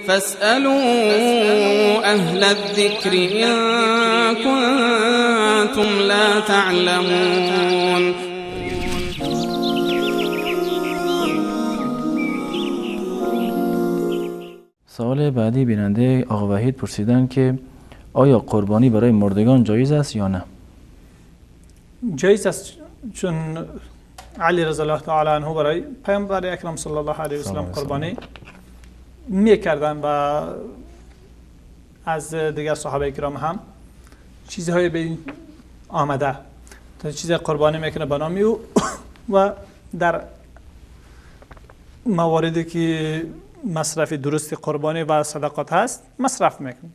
فاسألوا أهل الذكر إن كنتم لا تعلمون. سوال بعدی بیننده آقا وحید پرسیدن که آیا قربانی برای مردگان جایز است یا نه؟ جایز است، چون علی رضی الله تعالی عنه برای پیامبر اکرم صلی الله علیه و سلم قربانی میکردن و از دیگر صحابه کرام هم چیزهای به این آمده تا چیز قربانی میکنه به نام او و در مواردی که مصرف درست قربانی و صدقات هست مصرف میکنه.